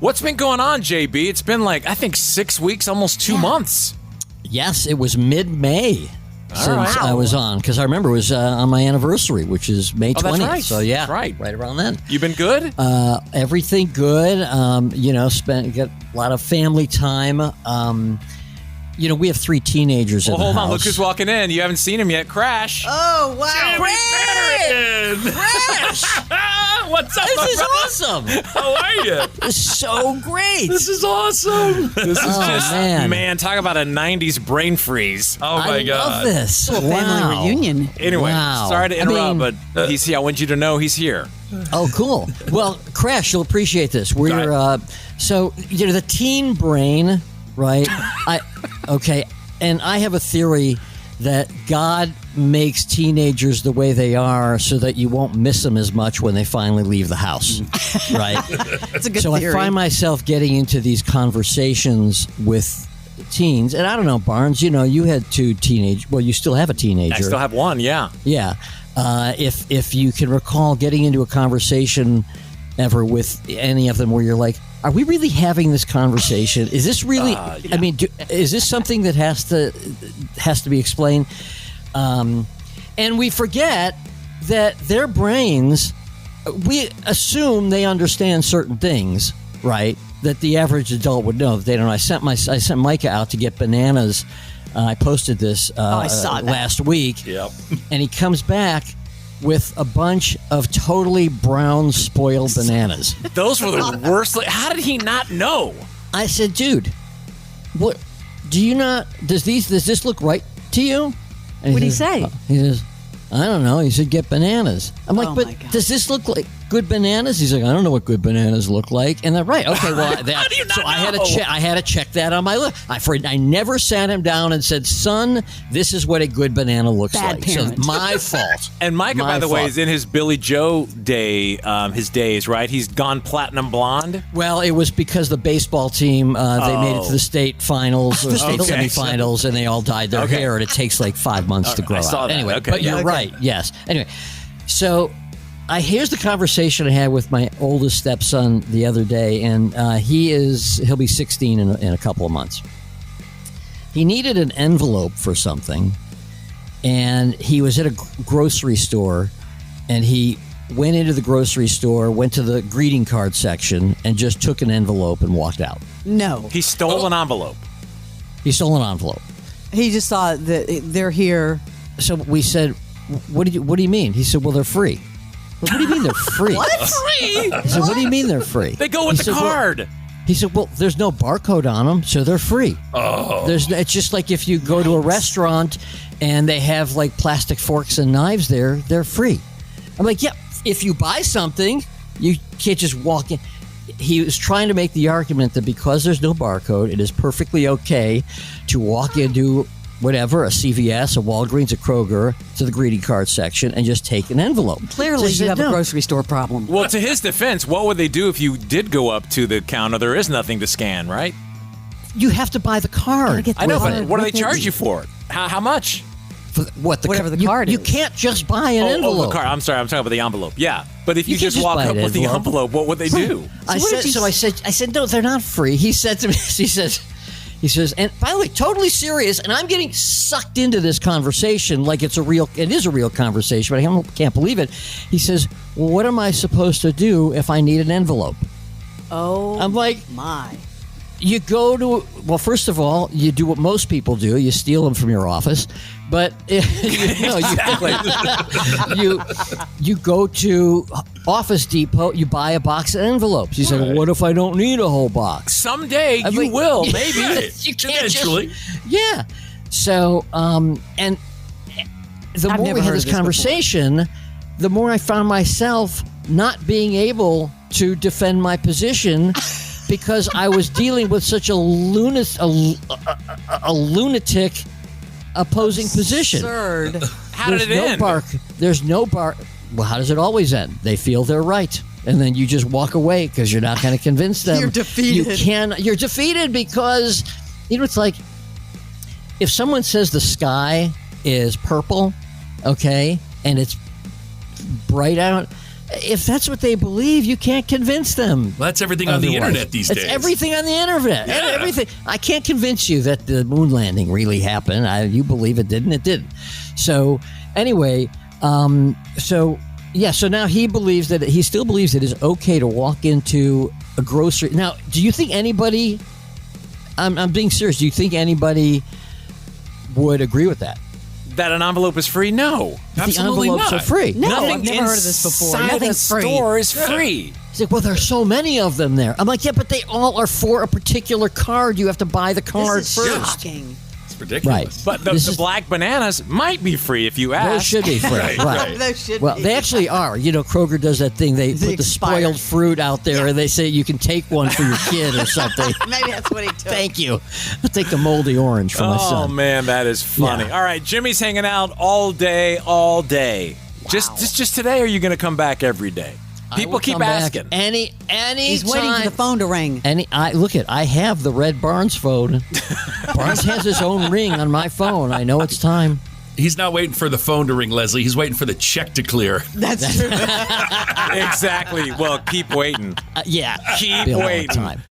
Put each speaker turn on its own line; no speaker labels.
What's been going on, JB? It's been I think 6 weeks, almost 2 months.
Yes, it was mid-May since I was on, because I remember it was on my anniversary, which is May 20th.
That's right.
So yeah,
that's
right around then.
You been good?
Everything good. Got a lot of family time. We have 3 teenagers in the house.
Hold on, look who's walking in. You haven't seen him yet. Crash.
Oh, wow. Crash!
What's up,
This is awesome.
How are you?
It's so great.
This is awesome. This is just,
man,
talk about a 90s brain freeze. Oh, my God.
I love this.
A family reunion.
Anyway, sorry to interrupt, but he's here. I want you to know he's here.
Oh, cool. Well, Crash, you'll appreciate this. We're the teen brain, right? And I have a theory that God makes teenagers the way they are so that you won't miss them as much when they finally leave the house, right?
That's a good
theory.
theory.
I find myself getting into these conversations with teens, and I don't know, Barnes, you had 2 teenagers. Well, you still have a teenager.
I still have one, yeah.
Yeah. If you can recall getting into a conversation ever with any of them where you're like, are we really having this conversation? Is this really? Yeah. I mean, is this something that has to be explained? And we forget that their brains. We assume they understand certain things, right? That the average adult would know. That they don't. I sent Micah out to get bananas. I posted this
I saw that
last week.
Yep.
And he comes back with a bunch of totally brown, spoiled bananas.
Those were the worst. How did he not know?
I said, dude, what do you not? Does this look right to you? And
What did he say?
He says, I don't know. He said, get bananas. I'm like,
Oh,
but
my God.
does this look like good bananas? He's like, I don't know what good bananas look like. And they're right. Okay, well,
How do you not
so I
know?
had to check that on my list. I never sat him down and said, son, this is what a good banana looks
Bad
like.
parent.
So my fault.
And Micah, by the way, is in his Billy Joe his days, right? He's gone platinum blonde.
Well, it was because the baseball team, they made it to the state finals or state
Okay.
semifinals, and they all dyed their hair, and it takes like 5 months to grow
I saw
out.
that.
Anyway,
Okay.
but you're right. Yes. Anyway, so here's the conversation I had with my oldest stepson the other day, and he'll be 16 in a couple of months. He needed an envelope for something, and he was at a grocery store, and he went into the grocery store, went to the greeting card section, and just took an envelope and walked out.
No.
He stole an envelope.
He stole an envelope.
He just saw that they're here.
So we said, what do you mean? He said, well, they're free. Well, what do you mean they're free?
What?
Free?
He said, what do you mean they're free?
They go with
He
the
said, well-
card.
He said, well, there's no barcode on them, so they're free.
Oh.
It's just like if you go to a restaurant and they have like plastic forks and knives there, they're free. I'm like, yeah, if you buy something, you can't just walk in. He was trying to make the argument that because there's no barcode, it is perfectly okay to walk into whatever, a CVS, a Walgreens, a Kroger, to the greeting card section and just take an envelope.
Clearly,
So
you have
no.
a grocery store problem.
Well, to his defense, what would they do if you did go up to the counter? There is nothing to scan, right?
You have to buy the card.
I know, but what do they charge you for it? How much?
For what,
Whatever the card
You
is.
can't just buy an
Oh,
envelope.
the card. I'm sorry. I'm talking about the envelope. Yeah, but if you,
You can't
just
just
walk
buy
up
an
with the
envelope.
envelope, what would they do?
I said, no, they're not free. He said to me, he says, and by the way, totally serious, and I'm getting sucked into this conversation like it is a real conversation, but I can't believe it. He says, well, what am I supposed to do if I need an envelope?
Oh,
I'm like,
my.
you go to, well, first of all, you do what most people do. You steal them from your office. But you go to Office Depot, you buy a box of envelopes. You say, well, what if I don't need a whole box?
Someday
I'm
you
like,
will, maybe.
You can't
Eventually.
Yeah. So, and the
I've
more
never
we had
heard
this
of this
conversation, the more I found myself not being able to defend my position because I was dealing with such a lunatic opposing position.
Absurd.
How did it end?
There's no bar. Well, how does it always end? They feel they're right. And then you just walk away because you're not going to convince them.
You're defeated.
You're defeated because, it's like if someone says the sky is purple, okay, and it's bright out, if that's what they believe, you can't convince them.
Well, that's everything on the
otherwise.
internet these days.
It's everything on the internet.
Yeah.
Everything. I can't convince you that the moon landing really happened. You believe it didn't. It didn't. So anyway, so now he still believes it is okay to walk into a grocery. Now, do you think anybody? I'm being serious. Do you think anybody would agree with that?
That an envelope is free? No.
Absolutely
the envelopes
not.
are free.
No,
Nothing
I've never heard of this before.
inside
Nothing's
a
free.
store is free.
He's like, well, there's so many of them there. I'm like, yeah, but they all are for a particular card. You have to buy the card
This is
first.
shocking.
It's ridiculous.
Right.
But the,
This
the
is-
black bananas might be free if you ask.
Those should be free. right.
Those should
Well,
be.
they actually are. You know, Kroger does that thing. They put the
expired.
spoiled fruit out there, and they say you can take one for your kid or something.
Maybe that's what he took.
Thank you. I'll take the moldy orange for my
Oh
son.
man, that is funny.
Yeah.
All right, Jimmy's hanging out all day, all day. Just today, or are you going to come back every day?
I
People
will
keep
come back
asking.
Any
He's waiting for the phone to ring.
I have the red Barnes phone. Barnes has his own ring on my phone. I know it's time.
He's not waiting for the phone to ring, Leslie. He's waiting for the check to clear.
That's true.
Exactly. Well, keep waiting.
Yeah.
Keep
Be a long
waiting.
time.